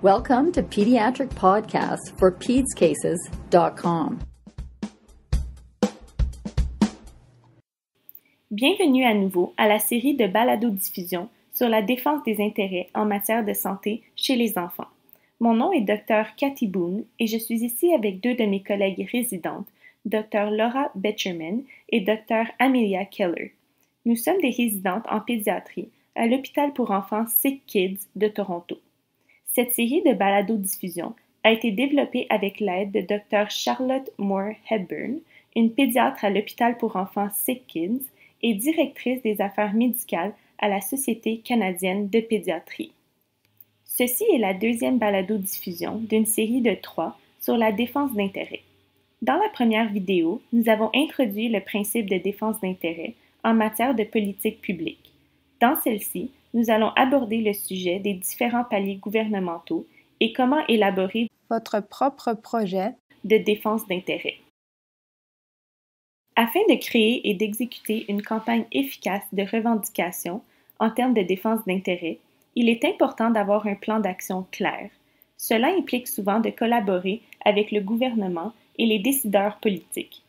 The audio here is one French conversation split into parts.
Welcome to Pediatric Podcast for PedsCases.com. Bienvenue à nouveau à la série de balado-diffusion sur la défense des intérêts en matière de santé chez les enfants. Mon nom est Dr. Cathy Boone et je suis ici avec deux de mes collègues résidentes, Dr. Laura Betcherman et Dr. Amelia Keller. Nous sommes des résidentes en pédiatrie à l'hôpital pour enfants Sick Kids de Toronto. Cette série de balado-diffusion a été développée avec l'aide de Dr. Charlotte Moore Hepburn, une pédiatre à l'hôpital pour enfants Sick Kids et directrice des affaires médicales à la Société canadienne de pédiatrie. Ceci est la deuxième balado-diffusion d'une série de 3 sur la défense d'intérêt. Dans la première vidéo, nous avons introduit le principe de défense d'intérêt en matière de politique publique. Dans celle-ci, nous allons aborder le sujet des différents paliers gouvernementaux et comment élaborer votre propre projet de défense d'intérêt. Afin de créer et d'exécuter une campagne efficace de revendication en termes de défense d'intérêt, il est important d'avoir un plan d'action clair. Cela implique souvent de collaborer avec le gouvernement et les décideurs politiques.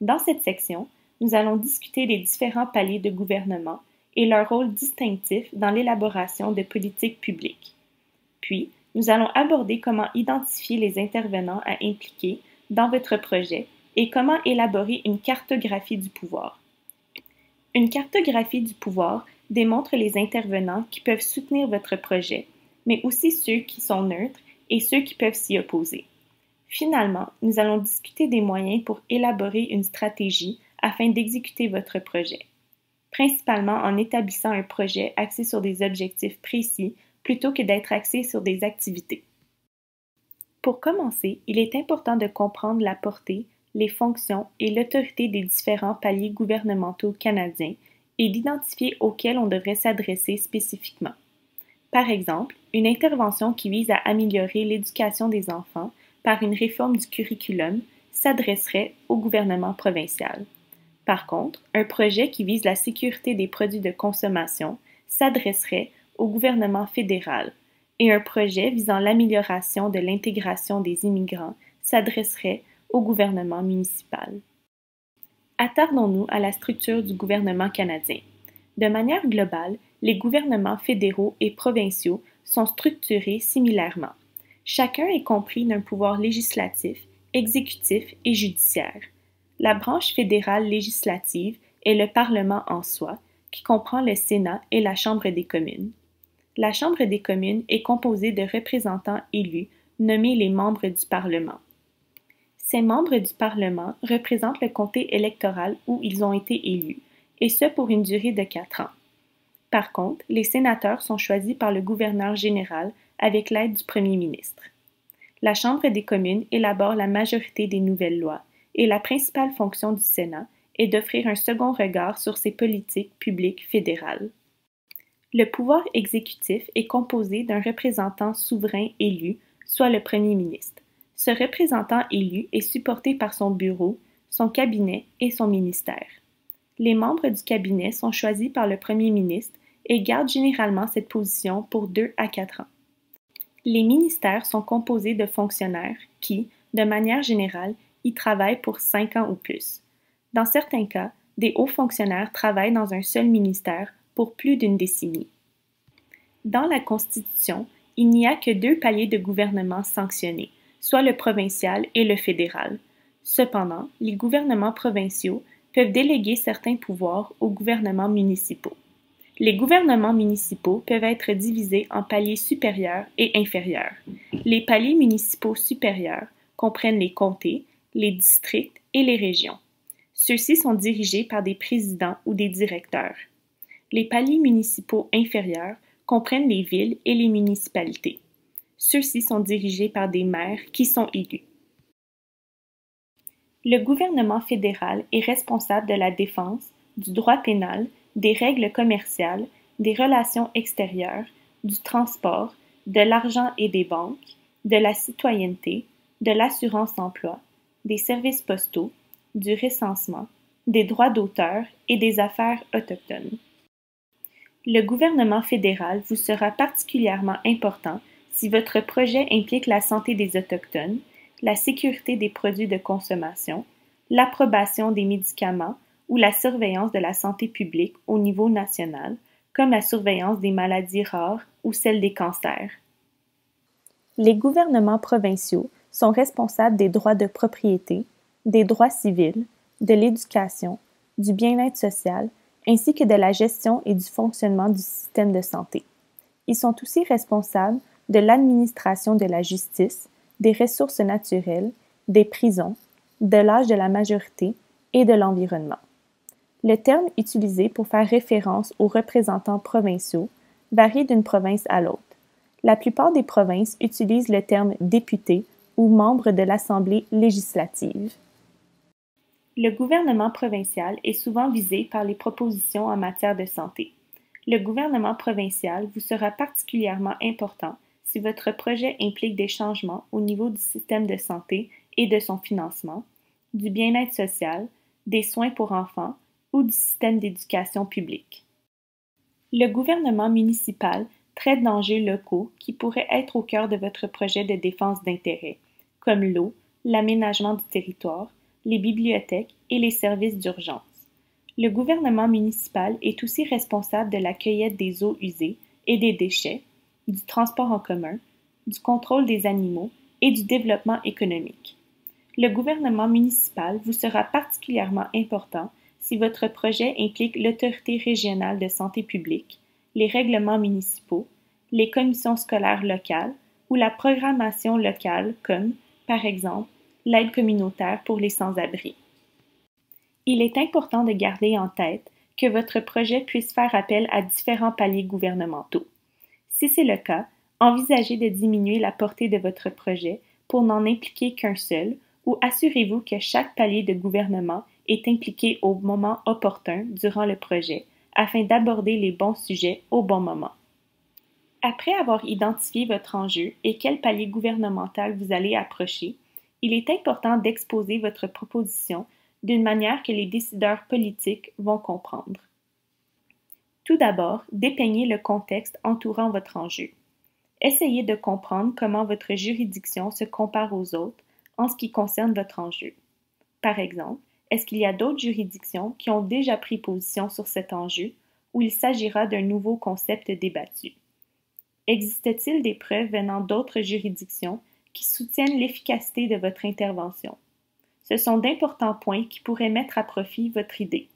Dans cette section, nous allons discuter des différents paliers de gouvernement et leur rôle distinctif dans l'élaboration de politiques publiques. Puis, nous allons aborder comment identifier les intervenants à impliquer dans votre projet et comment élaborer une cartographie du pouvoir. Une cartographie du pouvoir démontre les intervenants qui peuvent soutenir votre projet, mais aussi ceux qui sont neutres et ceux qui peuvent s'y opposer. Finalement, nous allons discuter des moyens pour élaborer une stratégie afin d'exécuter votre projet, principalement en établissant un projet axé sur des objectifs précis plutôt que d'être axé sur des activités. Pour commencer, il est important de comprendre la portée, les fonctions et l'autorité des différents paliers gouvernementaux canadiens et d'identifier auxquels on devrait s'adresser spécifiquement. Par exemple, une intervention qui vise à améliorer l'éducation des enfants par une réforme du curriculum s'adresserait au gouvernement provincial. Par contre, un projet qui vise la sécurité des produits de consommation s'adresserait au gouvernement fédéral et un projet visant l'amélioration de l'intégration des immigrants s'adresserait au gouvernement municipal. Attardons-nous à la structure du gouvernement canadien. De manière globale, les gouvernements fédéraux et provinciaux sont structurés similairement. Chacun est compris d'un pouvoir législatif, exécutif et judiciaire. La branche fédérale législative est le Parlement en soi, qui comprend le Sénat et la Chambre des communes. La Chambre des communes est composée de représentants élus, nommés les membres du Parlement. Ces membres du Parlement représentent le comté électoral où ils ont été élus, et ce pour une durée de 4 ans. Par contre, les sénateurs sont choisis par le gouverneur général avec l'aide du premier ministre. La Chambre des communes élabore la majorité des nouvelles lois, et la principale fonction du Sénat est d'offrir un second regard sur ses politiques publiques fédérales. Le pouvoir exécutif est composé d'un représentant souverain élu, soit le premier ministre. Ce représentant élu est supporté par son bureau, son cabinet et son ministère. Les membres du cabinet sont choisis par le premier ministre et gardent généralement cette position pour 2 à 4 ans. Les ministères sont composés de fonctionnaires qui, de manière générale, y travaillent pour 5 ans ou plus. Dans certains cas, des hauts fonctionnaires travaillent dans un seul ministère pour plus d'une décennie. Dans la Constitution, il n'y a que 2 paliers de gouvernement sanctionnés, soit le provincial et le fédéral. Cependant, les gouvernements provinciaux peuvent déléguer certains pouvoirs aux gouvernements municipaux. Les gouvernements municipaux peuvent être divisés en paliers supérieurs et inférieurs. Les paliers municipaux supérieurs comprennent les comtés, les districts et les régions. Ceux-ci sont dirigés par des présidents ou des directeurs. Les paliers municipaux inférieurs comprennent les villes et les municipalités. Ceux-ci sont dirigés par des maires qui sont élus. Le gouvernement fédéral est responsable de la défense, du droit pénal, des règles commerciales, des relations extérieures, du transport, de l'argent et des banques, de la citoyenneté, de l'assurance-emploi, des services postaux, du recensement, des droits d'auteur et des affaires autochtones. Le gouvernement fédéral vous sera particulièrement important Si votre projet implique la santé des Autochtones, la sécurité des produits de consommation, l'approbation des médicaments ou la surveillance de la santé publique au niveau national, comme la surveillance des maladies rares ou celle des cancers. Les gouvernements provinciaux sont responsables des droits de propriété, des droits civils, de l'éducation, du bien-être social, ainsi que de la gestion et du fonctionnement du système de santé. Ils sont aussi responsables de l'administration de la justice, des ressources naturelles, des prisons, de l'âge de la majorité et de l'environnement. Le terme utilisé pour faire référence aux représentants provinciaux varie d'une province à l'autre. La plupart des provinces utilisent le terme député ou membre de l'Assemblée législative. Le gouvernement provincial est souvent visé par les propositions en matière de santé. Le gouvernement provincial vous sera particulièrement important si votre projet implique des changements au niveau du système de santé et de son financement, du bien-être social, des soins pour enfants ou du système d'éducation publique. Le gouvernement municipal traite d'enjeux locaux qui pourraient être au cœur de votre projet de défense d'intérêt, comme l'eau, l'aménagement du territoire, les bibliothèques et les services d'urgence. Le gouvernement municipal est aussi responsable de la cueillette des eaux usées et des déchets, du transport en commun, du contrôle des animaux et du développement économique. Le gouvernement municipal vous sera particulièrement important si votre projet implique l'autorité régionale de santé publique, les règlements municipaux, les commissions scolaires locales ou la programmation locale comme, par exemple, l'aide communautaire pour les sans-abri. Il est important de garder en tête que votre projet puisse faire appel à différents paliers gouvernementaux. Si c'est le cas, envisagez de diminuer la portée de votre projet pour n'en impliquer qu'un seul ou assurez-vous que chaque palier de gouvernement est impliqué au moment opportun durant le projet afin d'aborder les bons sujets au bon moment. Après avoir identifié votre enjeu et quel palier gouvernemental vous allez approcher, il est important d'exposer votre proposition d'une manière que les décideurs politiques vont comprendre. Tout d'abord, dépeignez le contexte entourant votre enjeu. Essayez de comprendre comment votre juridiction se compare aux autres en ce qui concerne votre enjeu. Par exemple, est-ce qu'il y a d'autres juridictions qui ont déjà pris position sur cet enjeu ou il s'agira d'un nouveau concept débattu? Existe-t-il des preuves venant d'autres juridictions qui soutiennent l'efficacité de votre intervention? Ce sont d'importants points qui pourraient mettre à profit votre idée.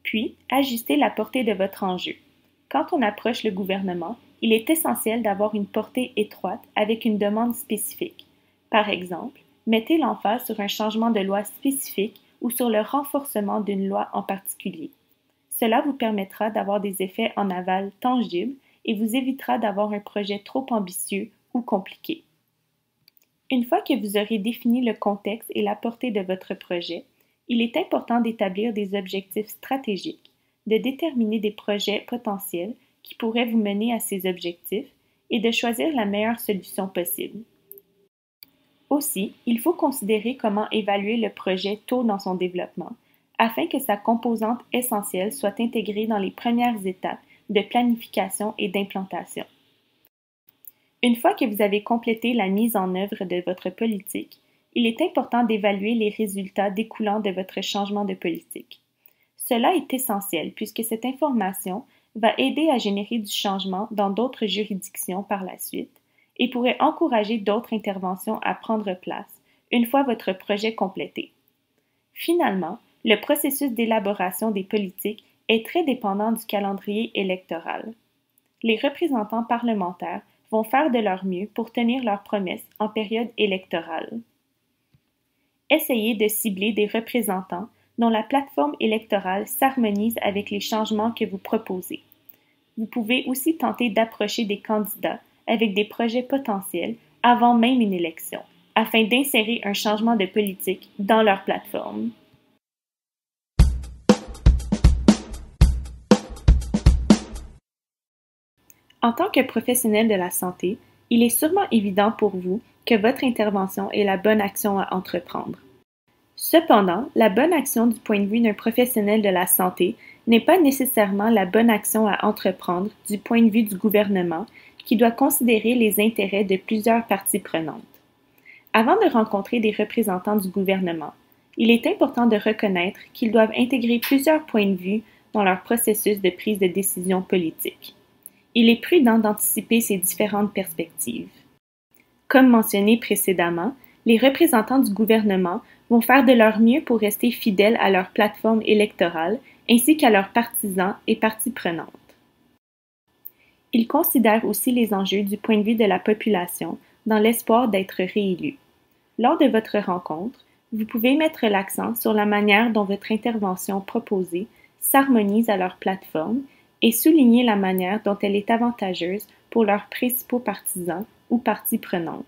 Puis, ajustez la portée de votre enjeu. Quand on approche le gouvernement, il est essentiel d'avoir une portée étroite avec une demande spécifique. Par exemple, mettez l'emphase sur un changement de loi spécifique ou sur le renforcement d'une loi en particulier. Cela vous permettra d'avoir des effets en aval tangibles et vous évitera d'avoir un projet trop ambitieux ou compliqué. Une fois que vous aurez défini le contexte et la portée de votre projet, il est important d'établir des objectifs stratégiques, de déterminer des projets potentiels qui pourraient vous mener à ces objectifs et de choisir la meilleure solution possible. Aussi, il faut considérer comment évaluer le projet tôt dans son développement, afin que sa composante essentielle soit intégrée dans les premières étapes de planification et d'implantation. Une fois que vous avez complété la mise en œuvre de votre politique, il est important d'évaluer les résultats découlant de votre changement de politique. Cela est essentiel puisque cette information va aider à générer du changement dans d'autres juridictions par la suite et pourrait encourager d'autres interventions à prendre place une fois votre projet complété. Finalement, le processus d'élaboration des politiques est très dépendant du calendrier électoral. Les représentants parlementaires vont faire de leur mieux pour tenir leurs promesses en période électorale. Essayez de cibler des représentants dont la plateforme électorale s'harmonise avec les changements que vous proposez. Vous pouvez aussi tenter d'approcher des candidats avec des projets potentiels avant même une élection, afin d'insérer un changement de politique dans leur plateforme. En tant que professionnel de la santé, il est sûrement évident pour vous que votre intervention est la bonne action à entreprendre. Cependant, la bonne action du point de vue d'un professionnel de la santé n'est pas nécessairement la bonne action à entreprendre du point de vue du gouvernement qui doit considérer les intérêts de plusieurs parties prenantes. Avant de rencontrer des représentants du gouvernement, il est important de reconnaître qu'ils doivent intégrer plusieurs points de vue dans leur processus de prise de décision politique. Il est prudent d'anticiper ces différentes perspectives. Comme mentionné précédemment, les représentants du gouvernement vont faire de leur mieux pour rester fidèles à leur plateforme électorale ainsi qu'à leurs partisans et parties prenantes. Ils considèrent aussi les enjeux du point de vue de la population dans l'espoir d'être réélus. Lors de votre rencontre, vous pouvez mettre l'accent sur la manière dont votre intervention proposée s'harmonise à leur plateforme et souligner la manière dont elle est avantageuse pour leurs principaux partisans ou parties prenantes.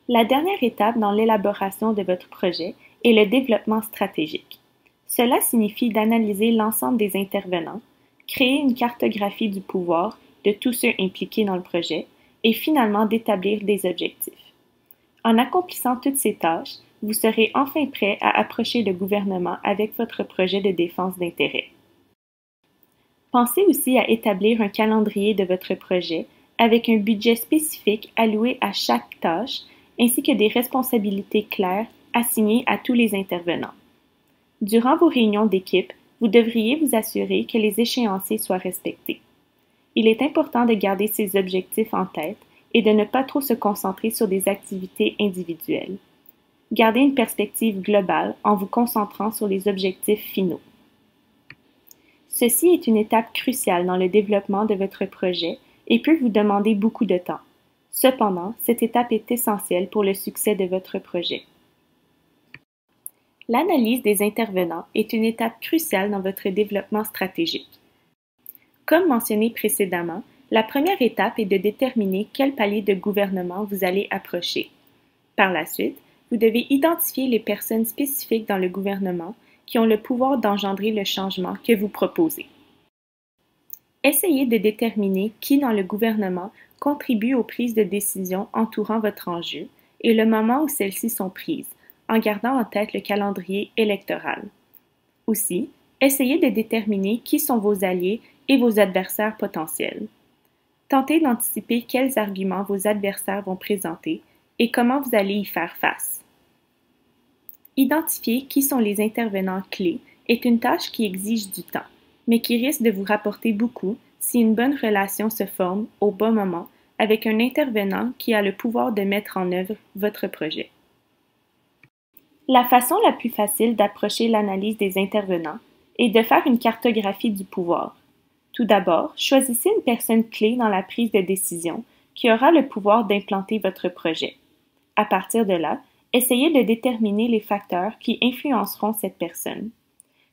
La dernière étape dans l'élaboration de votre projet est le développement stratégique. Cela signifie d'analyser l'ensemble des intervenants, créer une cartographie du pouvoir de tous ceux impliqués dans le projet et finalement d'établir des objectifs. En accomplissant toutes ces tâches, vous serez enfin prêt à approcher le gouvernement avec votre projet de défense d'intérêt. Pensez aussi à établir un calendrier de votre projet avec un budget spécifique alloué à chaque tâche ainsi que des responsabilités claires assignées à tous les intervenants. Durant vos réunions d'équipe, vous devriez vous assurer que les échéanciers soient respectés. Il est important de garder ces objectifs en tête et de ne pas trop se concentrer sur des activités individuelles. Gardez une perspective globale en vous concentrant sur les objectifs finaux. Ceci est une étape cruciale dans le développement de votre projet et peut vous demander beaucoup de temps. Cependant, cette étape est essentielle pour le succès de votre projet. L'analyse des intervenants est une étape cruciale dans votre développement stratégique. Comme mentionné précédemment, la première étape est de déterminer quel palier de gouvernement vous allez approcher. Par la suite, vous devez identifier les personnes spécifiques dans le gouvernement qui ont le pouvoir d'engendrer le changement que vous proposez. Essayez de déterminer qui dans le gouvernement contribue aux prises de décision entourant votre enjeu et le moment où celles-ci sont prises, en gardant en tête le calendrier électoral. Aussi, essayez de déterminer qui sont vos alliés et vos adversaires potentiels. Tentez d'anticiper quels arguments vos adversaires vont présenter et comment vous allez y faire face. Identifier qui sont les intervenants clés est une tâche qui exige du temps, mais qui risque de vous rapporter beaucoup si une bonne relation se forme au bon moment avec un intervenant qui a le pouvoir de mettre en œuvre votre projet. La façon la plus facile d'approcher l'analyse des intervenants est de faire une cartographie du pouvoir. Tout d'abord, choisissez une personne clé dans la prise de décision qui aura le pouvoir d'implanter votre projet. À partir de là, essayez de déterminer les facteurs qui influenceront cette personne.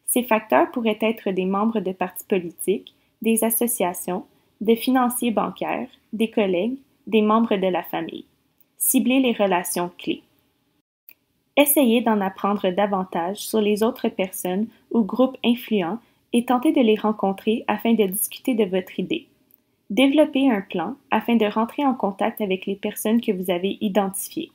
Ces facteurs pourraient être des membres de partis politiques, des associations, des financiers bancaires, des collègues, des membres de la famille. Ciblez les relations clés. Essayez d'en apprendre davantage sur les autres personnes ou groupes influents et tentez de les rencontrer afin de discuter de votre idée. Développez un plan afin de rentrer en contact avec les personnes que vous avez identifiées.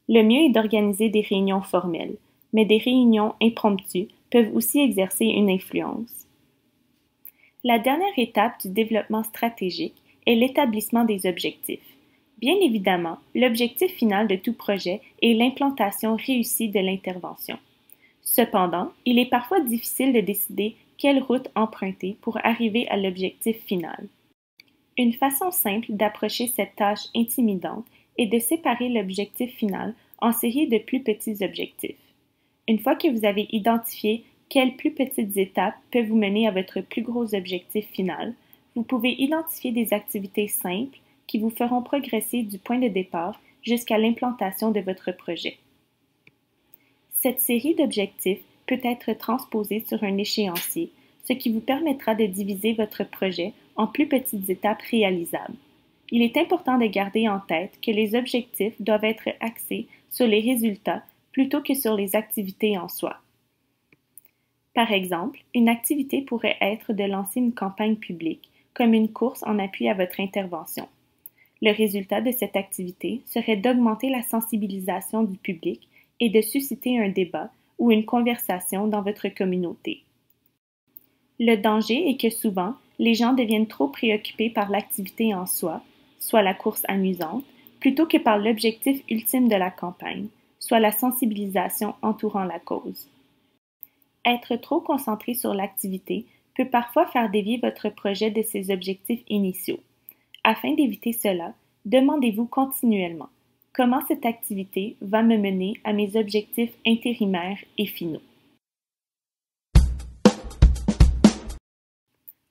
Le mieux est d'organiser des réunions formelles, mais des réunions impromptues peuvent aussi exercer une influence. La dernière étape du développement stratégique est l'établissement des objectifs. Bien évidemment, l'objectif final de tout projet est l'implantation réussie de l'intervention. Cependant, il est parfois difficile de décider quelle route emprunter pour arriver à l'objectif final. Une façon simple d'approcher cette tâche intimidante est de séparer l'objectif final en séries de plus petits objectifs. Une fois que vous avez identifié quelles plus petites étapes peuvent vous mener à votre plus gros objectif final, vous pouvez identifier des activités simples qui vous feront progresser du point de départ jusqu'à l'implantation de votre projet. Cette série d'objectifs peut être transposée sur un échéancier, ce qui vous permettra de diviser votre projet en plus petites étapes réalisables. Il est important de garder en tête que les objectifs doivent être axés sur les résultats plutôt que sur les activités en soi. Par exemple, une activité pourrait être de lancer une campagne publique, comme une course en appui à votre intervention. Le résultat de cette activité serait d'augmenter la sensibilisation du public et de susciter un débat ou une conversation dans votre communauté. Le danger est que souvent, les gens deviennent trop préoccupés par l'activité en soi, soit la course amusante, plutôt que par l'objectif ultime de la campagne, soit la sensibilisation entourant la cause. Être trop concentré sur l'activité peut parfois faire dévier votre projet de ses objectifs initiaux. Afin d'éviter cela, demandez-vous continuellement comment cette activité va me mener à mes objectifs intérimaires et finaux.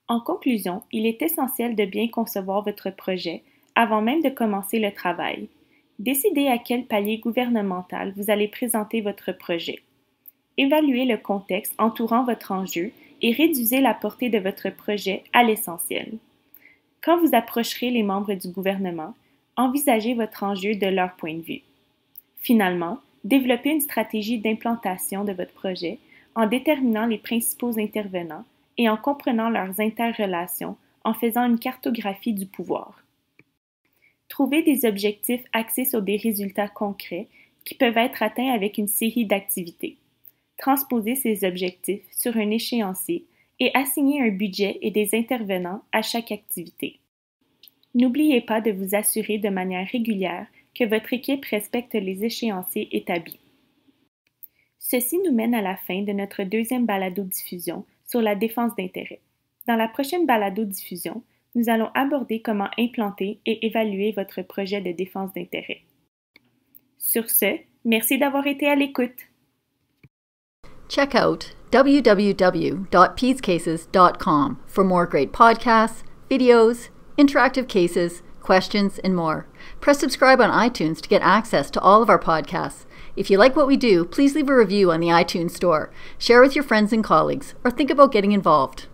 En conclusion, il est essentiel de bien concevoir votre projet avant même de commencer le travail. Décidez à quel palier gouvernemental vous allez présenter votre projet. Évaluez le contexte entourant votre enjeu et réduisez la portée de votre projet à l'essentiel. Quand vous approcherez les membres du gouvernement, envisagez votre enjeu de leur point de vue. Finalement, développez une stratégie d'implantation de votre projet en déterminant les principaux intervenants et en comprenant leurs interrelations en faisant une cartographie du pouvoir. Trouvez des objectifs axés sur des résultats concrets qui peuvent être atteints avec une série d'activités. Transposez ces objectifs sur un échéancier et assignez un budget et des intervenants à chaque activité. N'oubliez pas de vous assurer de manière régulière que votre équipe respecte les échéanciers établis. Ceci nous mène à la fin de notre deuxième balado-diffusion sur la défense d'intérêts. Dans la prochaine balado-diffusion, nous allons aborder comment implanter et évaluer votre projet de défense d'intérêts. Sur ce, merci d'avoir été à l'écoute. Check out www.pedscases.com for more great podcasts, videos, interactive cases, questions, and more. Press subscribe on iTunes to get access to all of our podcasts. If you like what we do, please leave a review on the iTunes Store, share with your friends and colleagues, or think about getting involved.